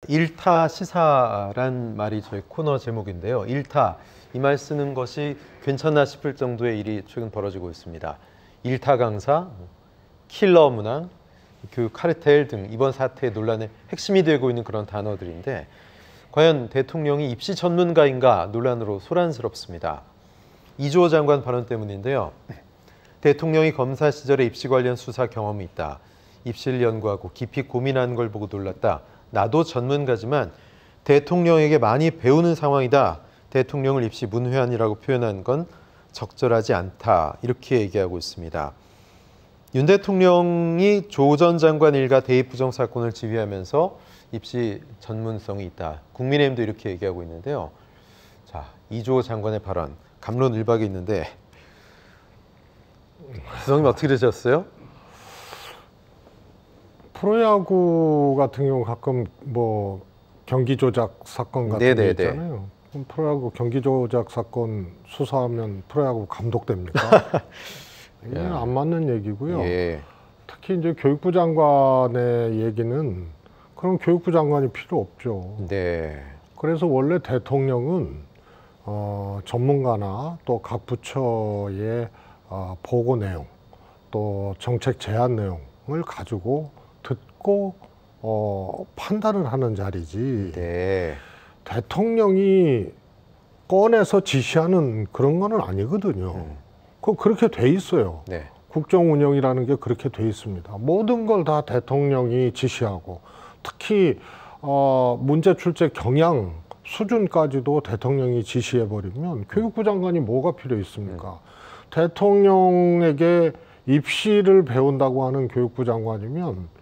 일타 시사란 말이 저희 코너 제목인데요. 일타, 이 말 쓰는 것이 괜찮나 싶을 정도의 일이 최근 벌어지고 있습니다. 일타 강사, 킬러 문항, 교육 카르텔 등 이번 사태의 논란의 핵심이 되고 있는 그런 단어들인데 과연 대통령이 입시 전문가인가 논란으로 소란스럽습니다. 이주호 장관 발언 때문인데요. 대통령이 검사 시절에 입시 관련 수사 경험이 있다. 입시를 연구하고 깊이 고민하는 걸 보고 놀랐다. 나도 전문가지만 대통령에게 많이 배우는 상황이다. 대통령을 입시 문외한이라고 표현한 건 적절하지 않다. 이렇게 얘기하고 있습니다. 윤 대통령이 조 전 장관 일가 대입 부정 사건을 지휘하면서 입시 전문성이 있다. 국민의힘도 이렇게 얘기하고 있는데요. 자, 이주호 장관의 발언, 갑론을박이 있는데 수석님 어떻게 되셨어요? 프로야구 같은 경우 가끔 뭐 경기 조작 사건 같은 게 있잖아요. 그럼 프로야구 경기 조작 사건 수사하면 프로야구 감독됩니까? 이게 안 맞는 얘기고요. 예. 특히 이제 교육부 장관의 얘기는 그럼 교육부 장관이 필요 없죠. 네. 그래서 원래 대통령은 전문가나 또 각 부처의 보고 내용, 또 정책 제안 내용을 가지고 듣고 판단을 하는 자리지. 네. 대통령이 꺼내서 지시하는 그런 거는 아니거든요. 그렇게 돼 있어요. 네. 국정 운영이라는 게 그렇게 돼 있습니다. 모든 걸 다 대통령이 지시하고 특히 문제 출제 경향 수준까지도 대통령이 지시해버리면 교육부 장관이 뭐가 필요 있습니까? 대통령에게 입시를 배운다고 하는 교육부 장관이면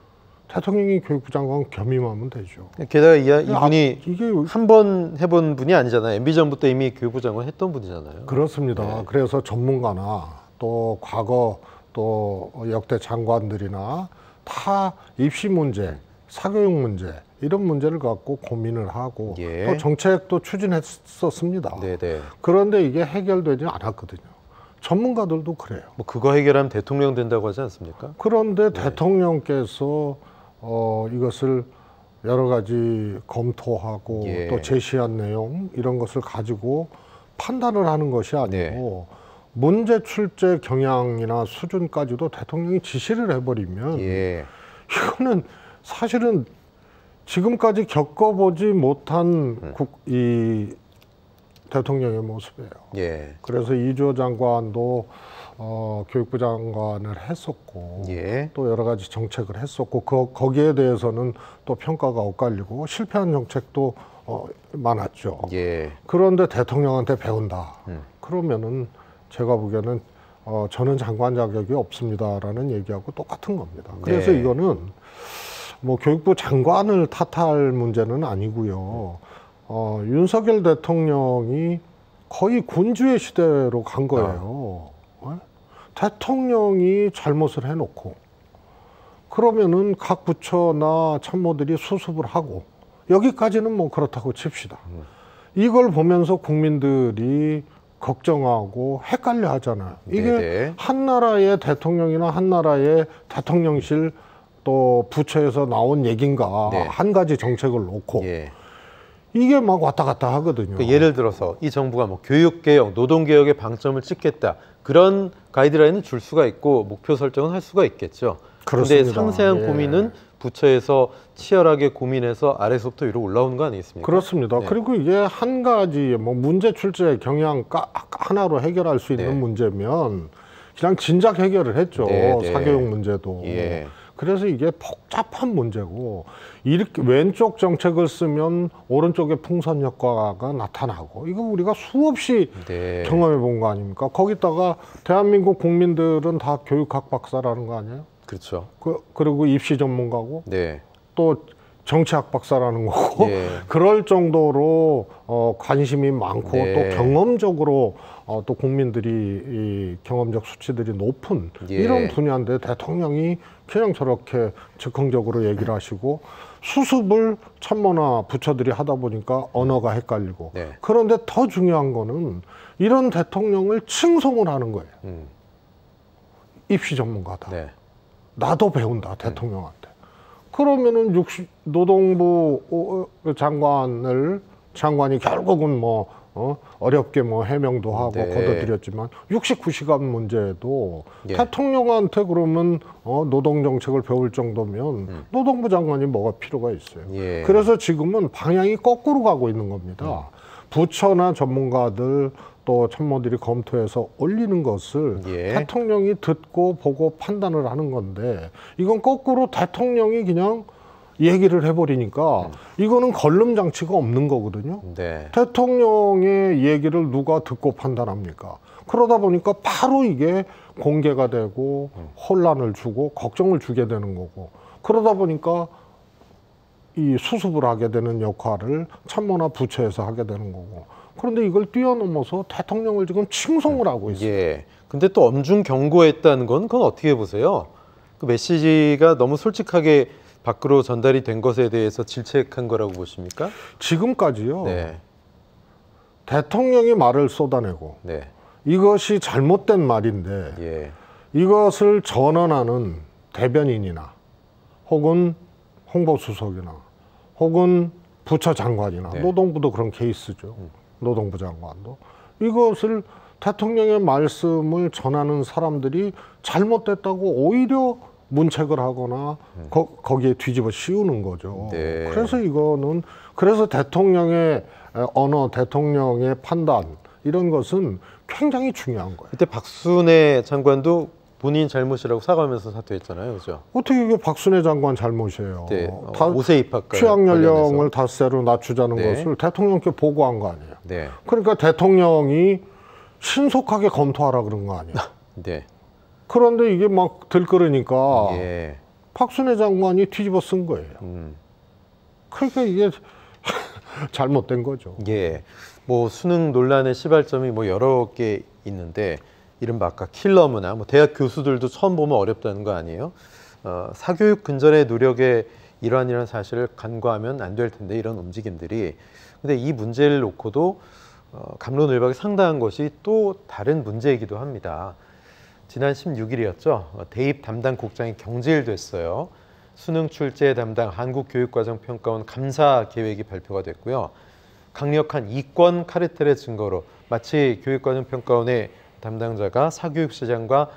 대통령이 교육부 장관 겸임하면 되죠. 게다가 이분이 이게 한 번 해본 분이 아니잖아요. MB정부 때 이미 교육부 장관 했던 분이잖아요. 그렇습니다. 네. 그래서 전문가나 또 과거 또 역대 장관들이나 다 입시 문제, 사교육 문제 이런 문제를 갖고 고민을 하고 예. 또 정책도 추진했었습니다. 네네. 그런데 이게 해결되지 않았거든요. 전문가들도 그래요. 뭐 그거 해결하면 대통령 된다고 하지 않습니까? 그런데 대통령께서 이것을 여러 가지 검토하고 예. 또 제시한 내용 이런 것을 가지고 판단을 하는 것이 아니고 문제 출제 경향이나 수준까지도 대통령이 지시를 해버리면 이거는 사실은 지금까지 겪어보지 못한 이 대통령의 모습이에요. 그래서 이주호 장관도 교육부 장관을 했었고 또 여러 가지 정책을 했었고 거기에 대해서는 또 평가가 엇갈리고 실패한 정책도 많았죠. 그런데 대통령한테 배운다. 그러면은 제가 보기에는 저는 장관 자격이 없습니다라는 얘기하고 똑같은 겁니다. 그래서 이거는 뭐 교육부 장관을 탓할 문제는 아니고요. 윤석열 대통령이 거의 군주의 시대로 간 거예요. 대통령이 잘못을 해놓고 그러면은 각 부처나 참모들이 수습을 하고 여기까지는 뭐 그렇다고 칩시다. 이걸 보면서 국민들이 걱정하고 헷갈려 하잖아요. 이게 한 나라의 대통령이나 한 나라의 대통령실 또 부처에서 나온 얘기인가 한 가지 정책을 놓고 이게 막 왔다 갔다 하거든요. 그러니까 예를 들어서 이 정부가 뭐 교육개혁, 노동개혁에 방점을 찍겠다. 그런 가이드라인은 줄 수가 있고 목표 설정은 할 수가 있겠죠. 그런데 상세한 고민은 부처에서 치열하게 고민해서 아래서부터 위로 올라오는 거 아니겠습니까? 그렇습니다. 그리고 이게 한 가지 뭐 문제 출제 경향 하나로 해결할 수 있는 문제면 그냥 진작 해결을 했죠. 사교육 문제도. 그래서 이게 복잡한 문제고 이렇게 왼쪽 정책을 쓰면 오른쪽에 풍선 효과가 나타나고 이거 우리가 수없이 경험해 본 거 아닙니까? 거기다가 대한민국 국민들은 다 교육학 박사라는 거 아니에요? 그렇죠. 그리고 입시 전문가고 또 정치학 박사라는 거고 그럴 정도로 관심이 많고 또 경험적으로 또 국민들이 이 경험적 수치들이 높은 이런 분야인데 대통령이 그냥 저렇게 즉흥적으로 얘기를 하시고 수습을 참모나 부처들이 하다 보니까 언어가 헷갈리고 그런데 더 중요한 거는 이런 대통령을 칭송을 하는 거예요. 입시 전문가다. 나도 배운다 대통령한테. 그러면은 노동부 장관이 결국은 뭐 어렵게 뭐 해명도 하고 네. 걷어들였지만 69시간 문제도 예. 대통령한테 그러면 노동정책을 배울 정도면 노동부 장관이 뭐가 필요가 있어요. 예. 그래서 지금은 방향이 거꾸로 가고 있는 겁니다. 부처나 전문가들 또 참모들이 검토해서 올리는 것을 예. 대통령이 듣고 보고 판단을 하는 건데 이건 거꾸로 대통령이 그냥 얘기를 해버리니까 이거는 걸름 장치가 없는 거거든요. 네. 대통령의 얘기를 누가 듣고 판단합니까? 그러다 보니까 바로 이게 공개가 되고 혼란을 주고 걱정을 주게 되는 거고 그러다 보니까 이 수습을 하게 되는 역할을 참모나 부처에서 하게 되는 거고 그런데 이걸 뛰어넘어서 대통령을 지금 칭송을 하고 있어요. 예. 근데 또 엄중 경고했다는 건 그건 어떻게 보세요? 그 메시지가 너무 솔직하게 밖으로 전달이 된 것에 대해서 질책한 거라고 보십니까? 지금까지요. 네. 대통령이 말을 쏟아내고 네. 이것이 잘못된 말인데 예. 이것을 전언하는 대변인이나 혹은 홍보수석이나 혹은 부처 장관이나 네. 노동부도 그런 케이스죠. 노동부 장관도 이것을 대통령의 말씀을 전하는 사람들이 잘못됐다고 오히려 문책을 하거나 거기에 뒤집어 씌우는 거죠. 네. 그래서 이거는 그래서 대통령의 언어, 대통령의 판단 이런 것은 굉장히 중요한 거예요. 그때 박순애 장관도 본인 잘못이라고 사과하면서 사퇴했잖아요, 그죠? 어떻게 이게 박순애 장관 잘못이에요? 네. 다 5세 입학 취학 연령을 5세로 낮추자는 네. 것을 대통령께 보고한 거 아니에요? 네. 그러니까 대통령이 신속하게 검토하라 그런 거 아니에요? 네. 그런데 이게 막 들끓으니까 예. 박순애 장관이 뒤집어 쓴 거예요. 그러니까 이게 잘못된 거죠. 예. 뭐 수능 논란의 시발점이 뭐 여러 개 있는데 이른바 아까 킬러 문화, 뭐 대학 교수들도 처음 보면 어렵다는 거 아니에요? 사교육 근절의 노력의 일환이라는 사실을 간과하면 안 될 텐데 이런 움직임들이. 근데 이 문제를 놓고도 갑론을박이 상당한 것이 또 다른 문제이기도 합니다. 지난 16일이었죠. 대입 담당 국장이 경질됐어요. 수능 출제 담당 한국교육과정평가원 감사 계획이 발표가 됐고요. 강력한 이권 카르텔의 증거로 마치 교육과정평가원의 담당자가 사교육시장과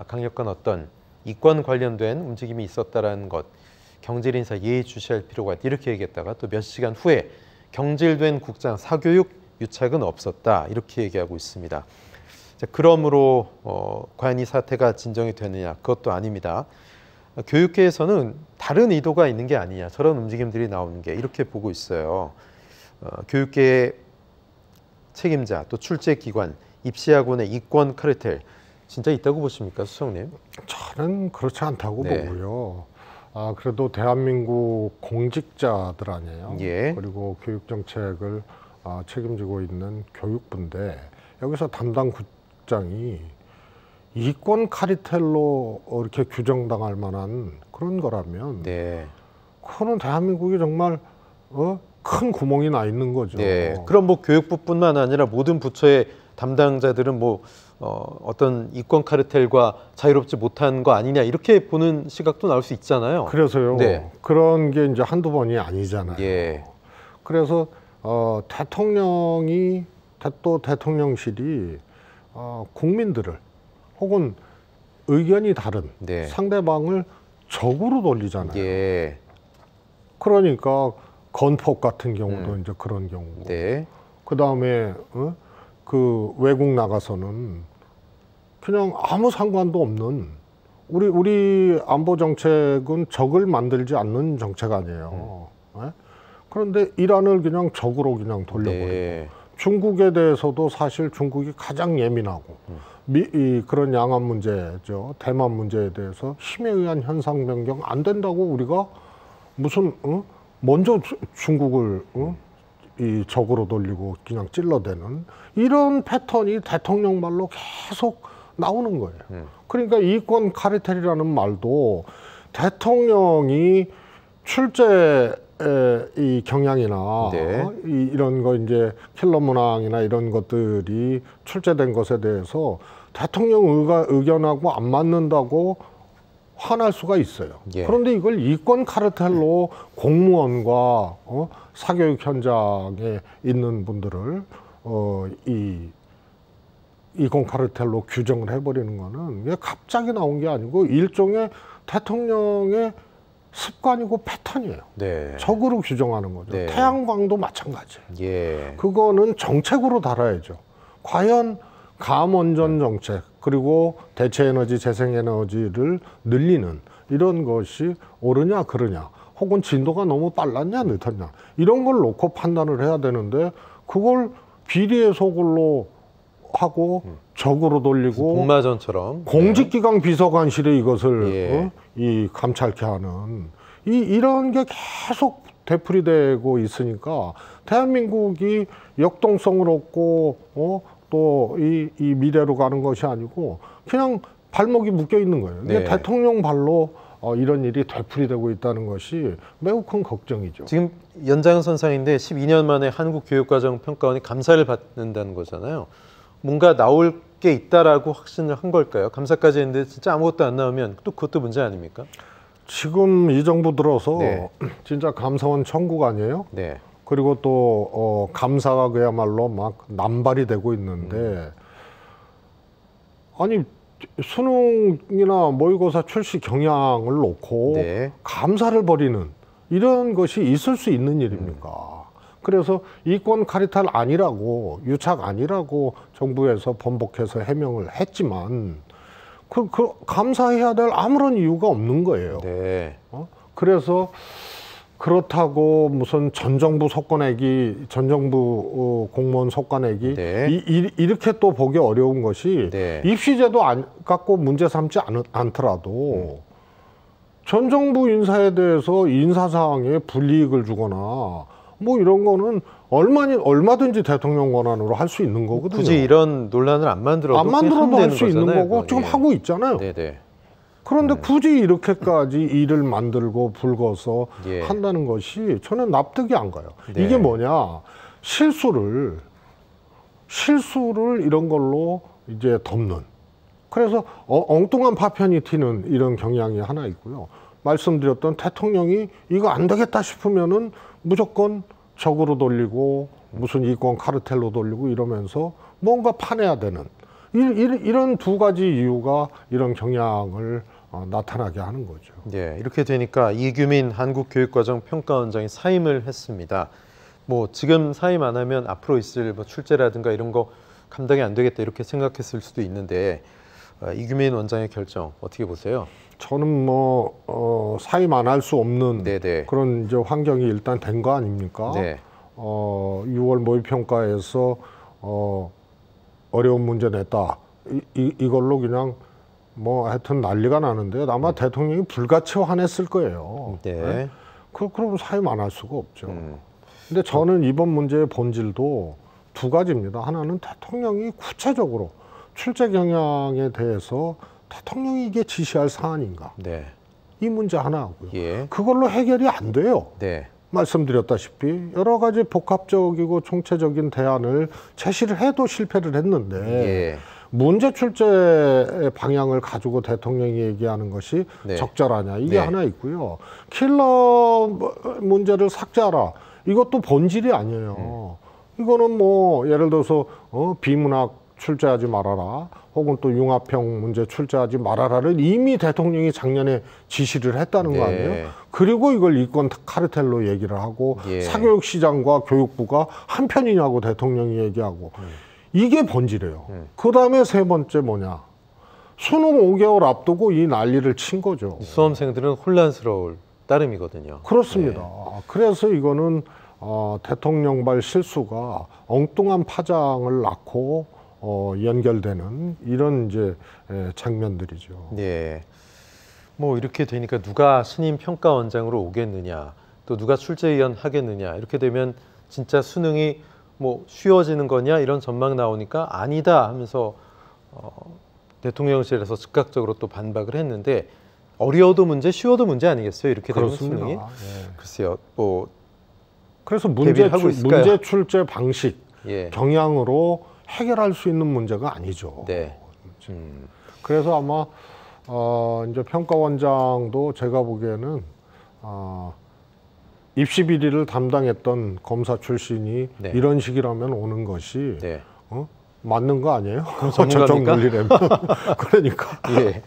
강력한 어떤 이권 관련된 움직임이 있었다라는 것, 경질 인사 예의주시할 필요가 있다 이렇게 얘기했다가 또 몇 시간 후에 경질된 국장 사교육 유착은 없었다 이렇게 얘기하고 있습니다. 자, 그러므로 과연 이 사태가 진정이 되느냐? 그것도 아닙니다. 교육계에서는 다른 의도가 있는 게 아니냐 저런 움직임들이 나오는 게 이렇게 보고 있어요. 교육계의 책임자 또 출제기관 입시학원의 이권 카르텔 진짜 있다고 보십니까, 수석님? 저는 그렇지 않다고 네. 보고요. 그래도 대한민국 공직자들 아니에요. 예. 그리고 교육정책을 책임지고 있는 교육부인데 여기서 담당 국장이 이권 카르텔로 이렇게 규정당할 만한 그런 거라면 네. 그거는 대한민국이 정말 큰 구멍이 나 있는 거죠. 네. 그럼 뭐 교육부뿐만 아니라 모든 부처의 담당자들은 뭐 어떤 이권 카르텔과 자유롭지 못한 거 아니냐 이렇게 보는 시각도 나올 수 있잖아요. 그래서요. 네. 그런 게 이제 한두 번이 아니잖아요. 예. 그래서 대통령이 또 대통령실이 국민들을 혹은 의견이 다른 네. 상대방을 적으로 돌리잖아요. 예. 그러니까 건폭 같은 경우도 이제 그런 경우고. 네. 그 다음에 그 외국 나가서는 그냥 아무 상관도 없는 우리 안보 정책은 적을 만들지 않는 정책 아니에요. 네? 그런데 이란을 그냥 적으로 그냥 돌려버리고 네. 중국에 대해서도 사실 중국이 가장 예민하고 그런 양안 문제죠. 대만 문제에 대해서 힘에 의한 현상 변경 안 된다고 우리가 무슨 먼저 중국을 이 적으로 돌리고 그냥 찔러대는 이런 패턴이 대통령 말로 계속 나오는 거예요. 그러니까 이권 카르텔이라는 말도 대통령이 출제 이 경향이나 네. 이런 거 이제 킬러 문항이나 이런 것들이 출제된 것에 대해서 대통령 의견하고 안 맞는다고 화날 수가 있어요. 예. 그런데 이걸 이권 카르텔로 공무원과 사교육 현장에 있는 분들을 이권 카르텔로 규정을 해버리는 거는 이게 갑자기 나온 게 아니고 일종의 대통령의 습관이고 패턴이에요. 네. 적으로 규정하는 거죠. 네. 태양광도 마찬가지예요. 예. 그거는 정책으로 달아야죠. 과연 감원전 정책 그리고 대체에너지, 재생에너지를 늘리는 이런 것이 옳으냐 그러냐, 혹은 진도가 너무 빨랐냐 늦었냐, 이런 걸 놓고 판단을 해야 되는데 그걸 비리의 소굴로 하고 적으로 돌리고 복마전처럼 공직기강 비서관실에 이것을 이 감찰케 하는 이런 게 계속 되풀이되고 있으니까 대한민국이 역동성을 얻고 또 이 미래로 가는 것이 아니고 그냥 발목이 묶여 있는 거예요. 이게 대통령 발로 이런 일이 되풀이되고 있다는 것이 매우 큰 걱정이죠. 지금 연장선상인데 12년 만에 한국교육과정평가원이 감사를 받는다는 거잖아요. 뭔가 나올 게 있다라고 확신을 한 걸까요? 감사까지 했는데 진짜 아무것도 안 나오면 또 그것도 문제 아닙니까? 지금 이 정부 들어서 진짜 감사원 천국 아니에요? 네. 그리고 또 감사가 그야말로 막 남발이 되고 있는데 아니 수능이나 모의고사 출시 경향을 놓고 감사를 벌이는 이런 것이 있을 수 있는 일입니까? 그래서 이권 카르텔 아니라고, 유착 아니라고 정부에서 번복해서 해명을 했지만 감사해야 될 아무런 이유가 없는 거예요. 그래서 그렇다고 무슨 전 정부 속거내기, 전 정부 공무원 속거내기 이렇게 또 보기 어려운 것이 입시제도 안 갖고 문제 삼지 않더라도 전 정부 인사에 대해서 인사사항에 불이익을 주거나 뭐 이런 거는 얼마든지 대통령 권한으로 할 수 있는 거거든요. 굳이 이런 논란을 안 만들어도 할 수 있는 거고 지금 하고 있잖아요. 그런데 굳이 이렇게까지 일을 만들고 불거서 한다는 것이 저는 납득이 안 가요. 이게 뭐냐, 실수를 이런 걸로 이제 덮는, 그래서 엉뚱한 파편이 튀는 이런 경향이 하나 있고요. 말씀드렸던 대통령이 이거 안 되겠다 싶으면은 무조건 적으로 돌리고 무슨 이권 카르텔로 돌리고 이러면서 뭔가 파내야 되는 이런 두 가지 이유가 이런 경향을 나타나게 하는 거죠. 이렇게 되니까 이규민 한국교육과정평가원장이 사임을 했습니다. 뭐 지금 사임 안 하면 앞으로 있을 뭐 출제라든가 이런 거 감당이 안 되겠다 이렇게 생각했을 수도 있는데 이규민 원장의 결정 어떻게 보세요? 저는 뭐 사임 안 할 수 없는 그런 이제 환경이 일단 된 거 아닙니까? 6월 모의평가에서 어려운 문제 냈다. 이걸로 그냥 뭐 하여튼 난리가 나는데 아마 대통령이 불같이 화냈을 거예요. 그럼 사임 안 할 수가 없죠. 근데 저는 이번 문제의 본질도 두 가지입니다. 하나는 대통령이 구체적으로 출제 경향에 대해서 대통령이 이게 지시할 사안인가? 이 문제 하나 하고요. 그걸로 해결이 안 돼요. 말씀드렸다시피 여러 가지 복합적이고 총체적인 대안을 제시를 해도 실패를 했는데 문제 출제 방향을 가지고 대통령이 얘기하는 것이 적절하냐, 이게 하나 있고요. 킬러 문제를 삭제하라, 이것도 본질이 아니에요. 이거는 뭐 예를 들어서 비문학 출제하지 말아라, 혹은 또 융합형 문제 출제하지 말아라를 이미 대통령이 작년에 지시를 했다는 거 아니에요? 그리고 이걸 이권 카르텔로 얘기를 하고 사교육시장과 교육부가 한편이냐고 대통령이 얘기하고 이게 본질이에요. 그 다음에 세 번째 뭐냐, 수능 5개월 앞두고 이 난리를 친 거죠. 수험생들은 혼란스러울 따름이거든요. 그렇습니다. 그래서 이거는 대통령발 실수가 엉뚱한 파장을 낳고 연결되는 이런 이제 장면들이죠. 뭐 이렇게 되니까 누가 신임 평가원장으로 오겠느냐, 또 누가 출제위원 하겠느냐, 이렇게 되면 진짜 수능이 뭐 쉬워지는 거냐 이런 전망 나오니까 아니다 하면서 대통령실에서 즉각적으로 또 반박을 했는데, 어려워도 문제, 쉬워도 문제 아니겠어요? 이렇게 되면 수능이. 글쎄요, 뭐 그래서 문제 출제 방식, 경향으로 해결할 수 있는 문제가 아니죠. 그래서 아마 이제 평가원장도 제가 보기에는 입시 비리를 담당했던 검사 출신이 네. 이런 식이라면 오는 것이 맞는 거 아니에요? 전문가입니까? 물리라면. 그러니까. 예.